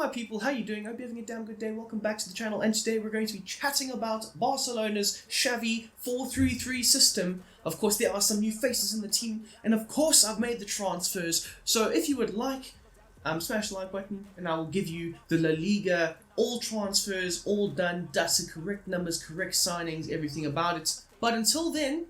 my people, how you doing? I hope you're having a damn good day. Welcome back to the channel, and today we're going to be chatting about Barcelona's Xavi 4-3-3 system. Of course, there are some new faces in the team, and of course, I've made the transfers. So if you would like, smash the like button, and I will give you the La Liga, all transfers, all done, dusted, correct numbers, correct signings, everything about it. But until then,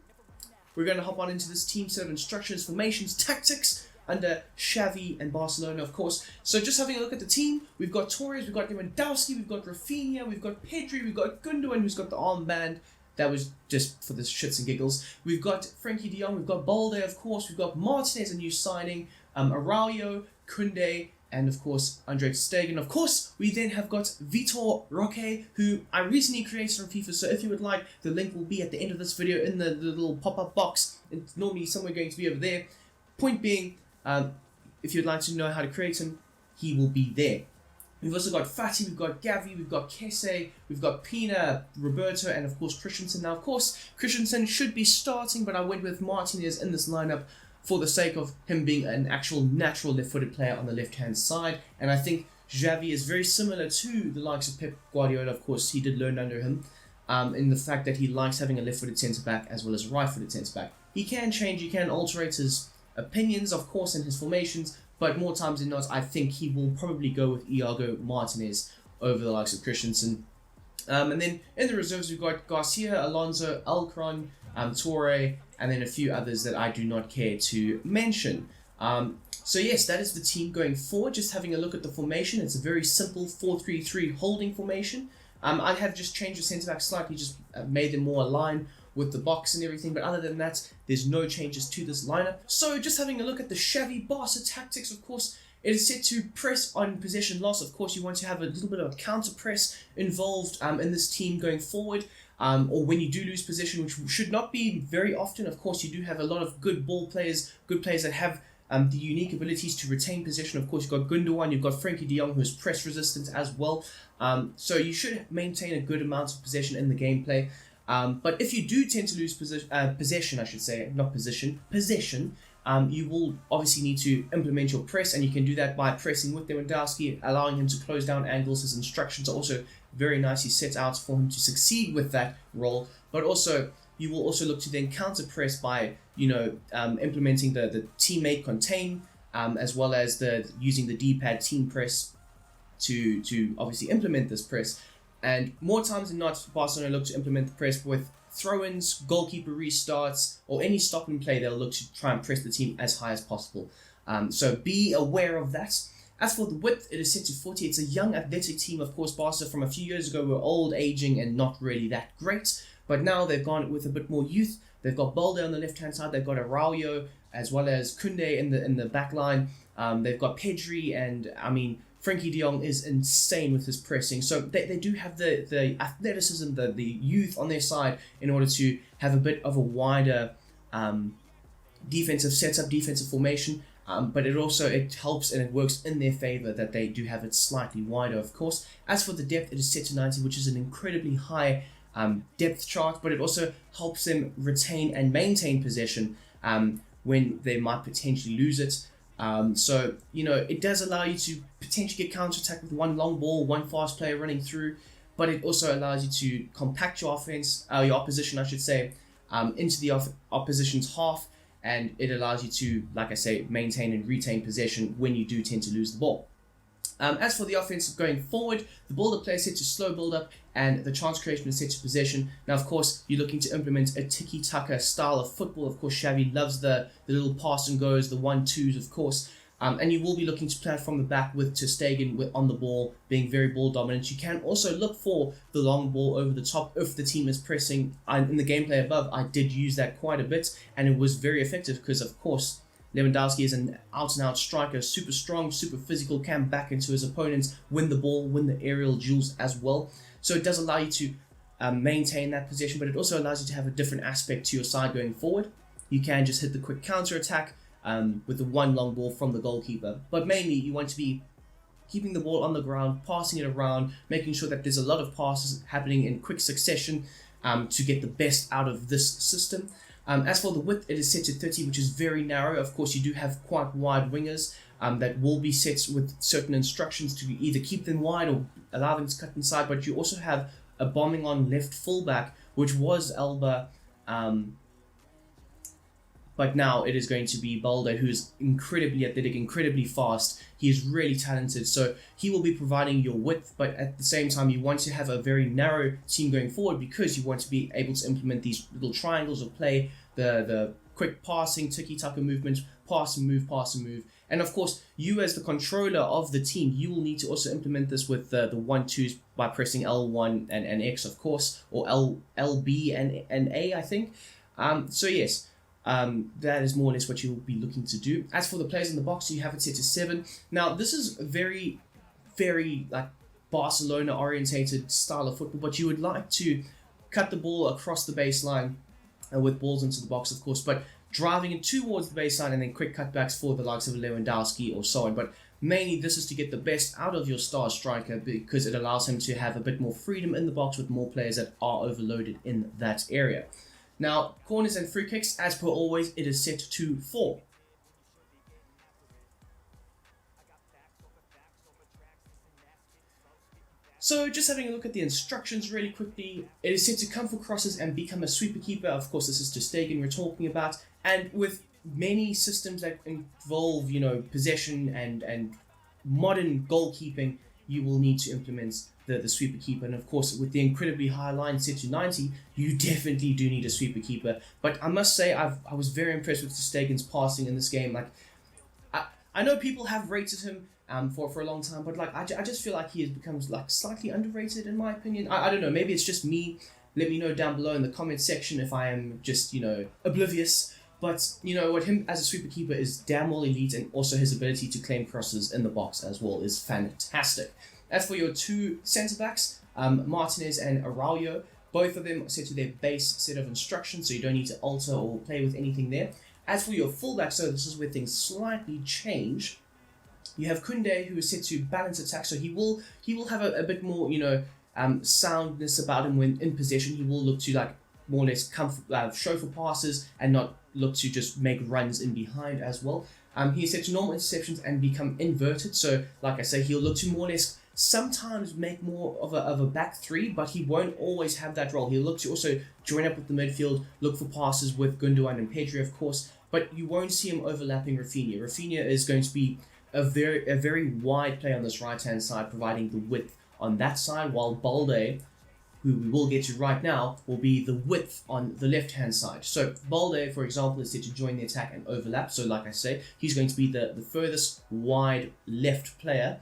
we're going to hop on into this team set of instructions, formations, tactics, under Xavi and Barcelona, of course. So just having a look at the team, we've got Torres, we've got Lewandowski, we've got Rafinha, we've got Pedri, we've got Gundogan, who's got the armband. That was just for the shits and giggles. We've got Frenkie de Jong, we've got Balde, of course. We've got Martinez, a new signing, Araujo, Koundé, and of course, Andre ter Stegen. Of course, we then have got Vitor Roque, who I recently created on FIFA. So if you would like, the link will be at the end of this video in the little pop-up box. It's normally somewhere going to be over there. Point being, if you'd like to know how to create him, he will be there. We've also got Fati, we've got Gavi, we've got Kesse, we've got Pina, Roberto, and of course Christensen. Now, of course, Christensen should be starting, but I went with Martinez in this lineup for the sake of him being an actual natural left-footed player on the left-hand side. And I think Xavi is very similar to the likes of Pep Guardiola. Of course, he did learn under him in the fact that he likes having a left-footed centre-back as well as a right-footed centre-back. He can change, he can alterate his opinions, of course, and his formations, but more times than not, I think he will probably go with Iago Martinez over the likes of Christensen. And then in the reserves, we've got Garcia, Alonso, Alcron, Torre, and then a few others that I do not care to mention. So yes, that is the team going forward. Just having a look at the formation, it's a very simple 4-3-3 holding formation. I have just changed the centre back slightly, just made them more aligned with the box and everything, but other than that, there's no changes to this lineup. So just having a look at the Xavi Barca tactics, of course, it is set to press on possession loss. Of course, you want to have a little bit of a counter press involved in this team going forward, or when you do lose possession, which should not be very often. Of course, you do have a lot of good ball players, good players that have the unique abilities to retain possession. Of course, you've got Gundogan, you've got Frenkie de Jong, who is press resistant as well. So you should maintain a good amount of possession in the gameplay. But if you do tend to lose possession, I should say, not position, possession, you will obviously need to implement your press, and you can do that by pressing with Lewandowski, allowing him to close down angles. His instructions are also very nicely set out for him to succeed with that role. But also, you will also look to then counter press by, implementing the teammate contain, as well as using the D-pad team press to obviously implement this press. And more times than not, Barcelona look to implement the press with throw-ins, goalkeeper restarts, or any stop and play. They'll look to try and press the team as high as possible. So be aware of that. As for the width, it is set to 40. It's a young, athletic team. Of course, Barca from a few years ago were old, aging, and not really that great. But now they've gone with a bit more youth. They've got Balde on the left-hand side. They've got Araujo, as well as Koundé in the back line. They've got Pedri, and Frenkie de Jong is insane with his pressing. So they do have the athleticism, the youth on their side in order to have a bit of a wider defensive setup, defensive formation. But it helps and it works in their favor that they do have it slightly wider, of course. As for the depth, it is set to 90, which is an incredibly high depth chart, but it also helps them retain and maintain possession when they might potentially lose it. So, it does allow you to potentially get counter-attack with one long ball, one fast player running through, but it also allows you to compact your offense, your opposition, I should say, into the opposition's half, and it allows you to, like I say, maintain and retain possession when you do tend to lose the ball. As for the offense going forward, the build-up play is set to slow build-up, and the chance creation is set to possession. Now, of course, you're looking to implement a tiki-taka style of football. Of course, Xavi loves the little pass and goes, the 1-2s, of course. And you will be looking to play from the back with ter Stegen on the ball, being very ball dominant. You can also look for the long ball over the top if the team is pressing. In the gameplay above, I did use that quite a bit, and it was very effective because, of course, Lewandowski is an out-and-out striker, super strong, super physical, can back into his opponents, win the ball, win the aerial duels as well. So it does allow you to maintain that position, but it also allows you to have a different aspect to your side going forward. You can just hit the quick counter-attack with the one long ball from the goalkeeper. But mainly, you want to be keeping the ball on the ground, passing it around, making sure that there's a lot of passes happening in quick succession to get the best out of this system. As for the width, it is set to 30, which is very narrow. Of course, you do have quite wide wingers, that will be set with certain instructions to either keep them wide or allow them to cut inside. But you also have a bombing on left fullback, which was Elba, but now it is going to be Balde, who is incredibly athletic, incredibly fast. He is really talented, so he will be providing your width, but at the same time, you want to have a very narrow team going forward because you want to be able to implement these little triangles of play, the quick passing, tiki-taka movement, pass and move. And of course, you as the controller of the team, you will need to also implement this with the 1-2s by pressing L1 and X, of course, or LB and A, I think. So yes, that is more or less what you'll be looking to do. As for the players in the box, you have it set to 7. Now, this is a very, very like Barcelona orientated style of football, but you would like to cut the ball across the baseline with balls into the box, of course, but driving it towards the baseline and then quick cutbacks for the likes of Lewandowski or so on. But mainly this is to get the best out of your star striker because it allows him to have a bit more freedom in the box with more players that are overloaded in that area. Now, corners and free kicks, as per always, it is set to 4. So just having a look at the instructions really quickly, it is set to come for crosses and become a sweeper keeper. Of course, this is just Stegen we're talking about. And with many systems that involve, possession and modern goalkeeping, you will need to implement the sweeper keeper. And of course, with the incredibly high line set to 90, you definitely do need a sweeper keeper. But I must say, I was very impressed with Stegen's passing in this game. Like, I know people have rated him for a long time, but like I just feel like he has become like slightly underrated in my opinion. I don't know, maybe it's just me. Let me know down below in the comment section if I am just oblivious. But what him as a sweeper keeper is damn well elite, and also his ability to claim crosses in the box as well is fantastic. As for your 2 centre backs, Martinez and Araujo, both of them are set to their base set of instructions, so you don't need to alter or play with anything there. As for your fullback, so this is where things slightly change. You have Koundé, who is set to balance attack, so he will have a bit more soundness about him when in possession. He will look to like more or less show for passes and not look to just make runs in behind as well. He is set to normal interceptions and become inverted, so like I say, he'll look to more or less sometimes make more of a back 3, but he won't always have that role. He'll look to also join up with the midfield, look for passes with Gundogan and Pedri, of course, but you won't see him overlapping Rafinha. Rafinha is going to be a very wide play on this right-hand side, providing the width on that side, while Balde, who we will get to right now, will be the width on the left-hand side. So Balde, for example, is set to join the attack and overlap. So like I say, he's going to be the furthest wide left player,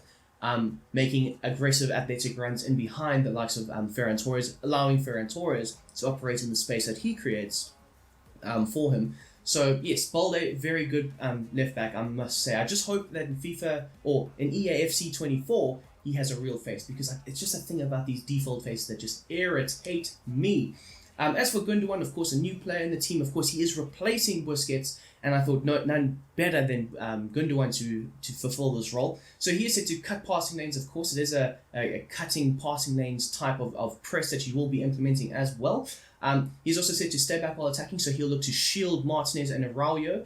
making aggressive athletic runs in behind the likes of Ferran Torres, allowing Ferran Torres to operate in the space that he creates for him. So yes, Balde, very good left back, I must say. I just hope that in FIFA or in EAFC 24, he has a real face, because it's just a thing about these default faces that just irritate me. As for Gundogan, of course, a new player in the team. Of course, he is replacing Busquets, and I thought none better than Gundogan to fulfill this role. So he is set to cut passing lanes. Of course, it is a cutting passing lanes type of press that you will be implementing as well. He's also set to stay back while attacking, so he'll look to shield Martinez and Araujo.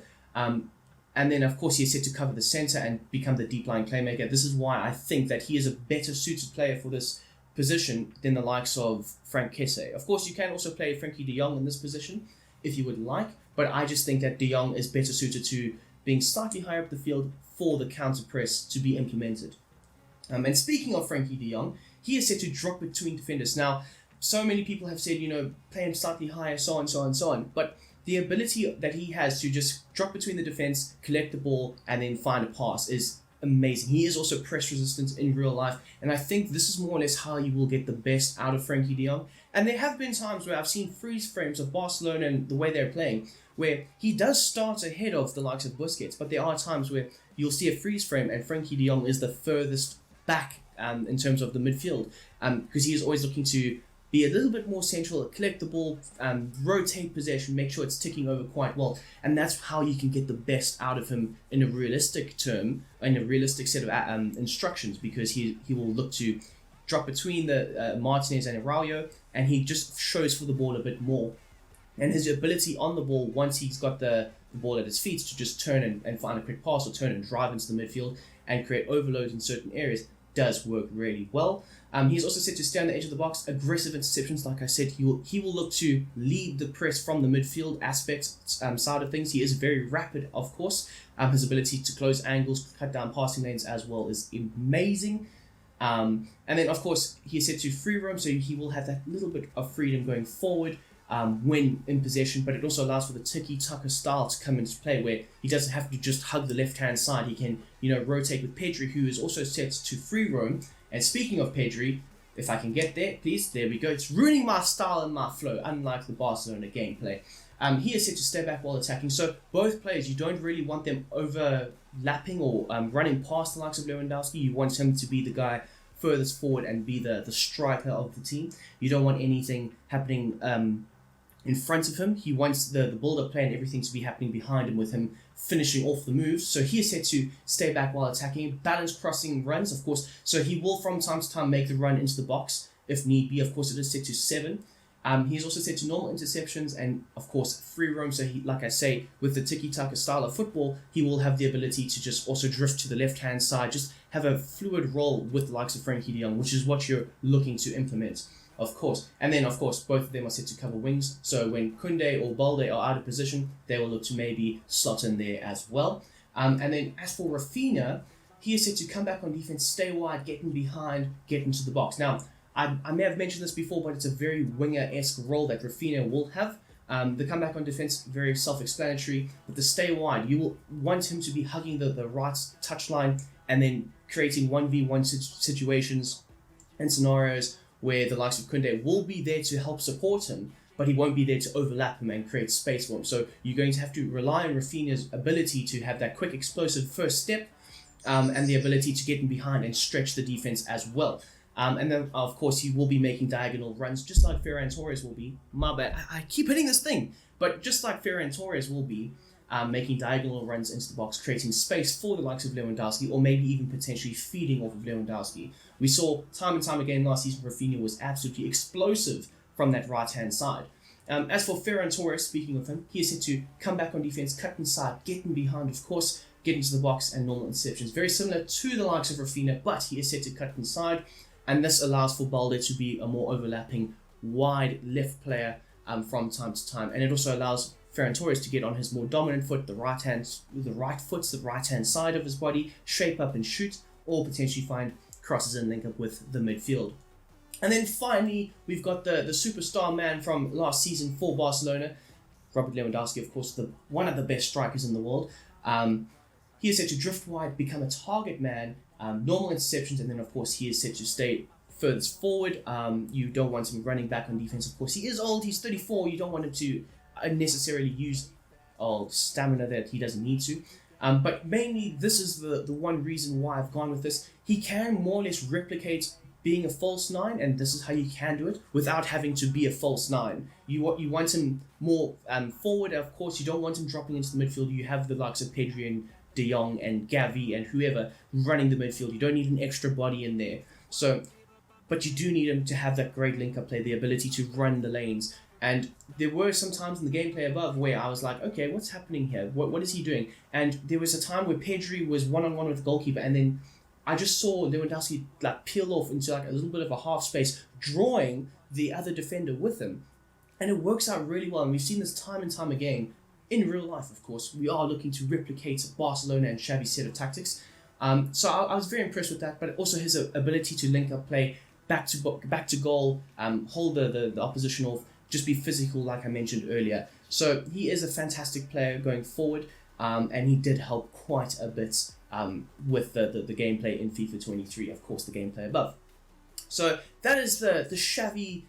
And then, of course, he's set to cover the centre and become the deep-lying playmaker. This is why I think that he is a better suited player for this position than the likes of Frank Kesse. Of course, you can also play Frankie de Jong in this position if you would like, but I just think that de Jong is better suited to being slightly higher up the field for the counter press to be implemented. And speaking of Frankie de Jong, he is set to drop between defenders. Now, so many people have said, play him slightly higher, so on, but the ability that he has to just drop between the defense, collect the ball, and then find a pass is amazing. He is also press resistant in real life, and I think this is more or less how you will get the best out of Frankie de Jong. And there have been times where I've seen freeze frames of Barcelona and the way they're playing, where he does start ahead of the likes of Busquets, but there are times where you'll see a freeze frame and Frankie de Jong is the furthest back in terms of the midfield, because he is always looking to be a little bit more central, collect the ball, rotate possession, make sure it's ticking over quite well. And that's how you can get the best out of him in a realistic term, in a realistic set of instructions, because he will look to drop between the Martinez and Araujo, and he just shows for the ball a bit more. And his ability on the ball, once he's got the the ball at his feet to just turn and find a quick pass or turn and drive into the midfield and create overload in certain areas does work really well. He's also set to stay on the edge of the box, aggressive interceptions. Like I said, he will look to lead the press from the midfield aspect side of things. He is very rapid, of course. His ability to close angles, cut down passing lanes as well is amazing. And then, of course, he is set to free roam, so he will have that little bit of freedom going forward when in possession, but it also allows for the tiki-taka style to come into play, where he doesn't have to just hug the left-hand side. He can, rotate with Pedri, who is also set to free roam. And speaking of Pedri, if I can get there, please, there we go. It's ruining my style and my flow, unlike the Barcelona gameplay. He is set to stay back while attacking, so both players, you don't really want them overlapping or running past the likes of Lewandowski. You want him to be the guy furthest forward and be the striker of the team. You don't want anything happening in front of him. He wants the build-up play and everything to be happening behind him, with him finishing off the moves. So he is set to stay back while attacking, balance crossing runs, of course. So he will from time to time make the run into the box if need be. Of course, it is set to 7. He's also set to normal interceptions and, of course, free roam. So he, like I say, with the tiki-taka style of football, he will have the ability to just also drift to the left-hand side, just have a fluid role with the likes of Frenkie de Jong, which is what you're looking to implement, of course. And then, of course, both of them are set to cover wings. So when Koundé or Balde are out of position, they will look to maybe slot in there as well. And then as for Rafinha, he is set to come back on defense, stay wide, get in behind, get into the box. Now, I may have mentioned this before, but it's a very winger-esque role that Rafinha will have. The comeback on defense, very self-explanatory. But the stay wide, you will want him to be hugging the right touchline and then creating 1v1 situations and scenarios where the likes of Koundé will be there to help support him, but he won't be there to overlap him and create space for him. So you're going to have to rely on Rafinha's ability to have that quick, explosive first step and the ability to get in behind and stretch the defense as well. And then, of course, he will be making diagonal runs, just like Ferran Torres will be. My bad, I keep hitting this thing. But just like Ferran Torres will be making diagonal runs into the box, creating space for the likes of Lewandowski, or maybe even potentially feeding off of Lewandowski. We saw time and time again last season, Rafinha was absolutely explosive from that right-hand side. As for Ferran Torres, speaking of him, he is set to come back on defense, cut inside, get in behind, of course, get into the box and normal interceptions. Very similar to the likes of Rafinha, but he is set to cut inside. And this allows for Balde to be a more overlapping, wide left player from time to time. And it also allows Ferran Torres to get on his more dominant foot, the right hand side of his body, shape up and shoot, or potentially find crosses and link up with the midfield. And then finally, we've got the superstar man from last season for Barcelona, Robert Lewandowski, of course, one of the best strikers in the world. He is set to drift wide, become a target man, normal interceptions, and then of course he is set to stay furthest forward. You don't want him running back on defense. Of course, he is old, he's 34, you don't want him to unnecessarily use stamina that he doesn't need to. But mainly, this is the one reason why I've gone with this. He can more or less replicate being a false 9, and this is how you can do it without having to be a false 9. You want him more forward, of course. You don't want him dropping into the midfield. You have the likes of Pedri and De Jong and Xavi and whoever running the midfield. You don't need an extra body in there. But you do need him to have that great link-up play, the ability to run the lanes. And there were some times in the gameplay above where I was like, okay, what's happening here? What is he doing? And there was a time where Pedri was one-on-one with the goalkeeper, and then I just saw Lewandowski peel off into a little bit of a half space, drawing the other defender with him. And it works out really well, and we've seen this time and time again. In real life, of course, we are looking to replicate Barcelona and Xavi's set of tactics. So I was very impressed with that, but also his ability to link up play, back to goal, hold the opposition off, just be physical like I mentioned earlier. So he is a fantastic player going forward, and he did help quite a bit with the gameplay in FIFA 23, of course, the gameplay above. So that is the Xavi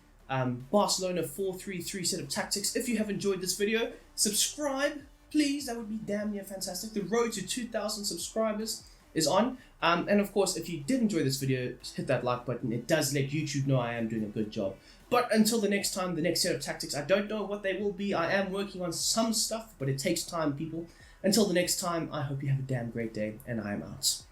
Barcelona 4-3-3 set of tactics. If you have enjoyed this video, subscribe, please. That would be damn near fantastic. The road to 2,000 subscribers is on. And of course, if you did enjoy this video, hit that like button. It does let YouTube know I am doing a good job. But until the next time, the next set of tactics, I don't know what they will be. I am working on some stuff, but it takes time, people. Until the next time, I hope you have a damn great day, and I am out.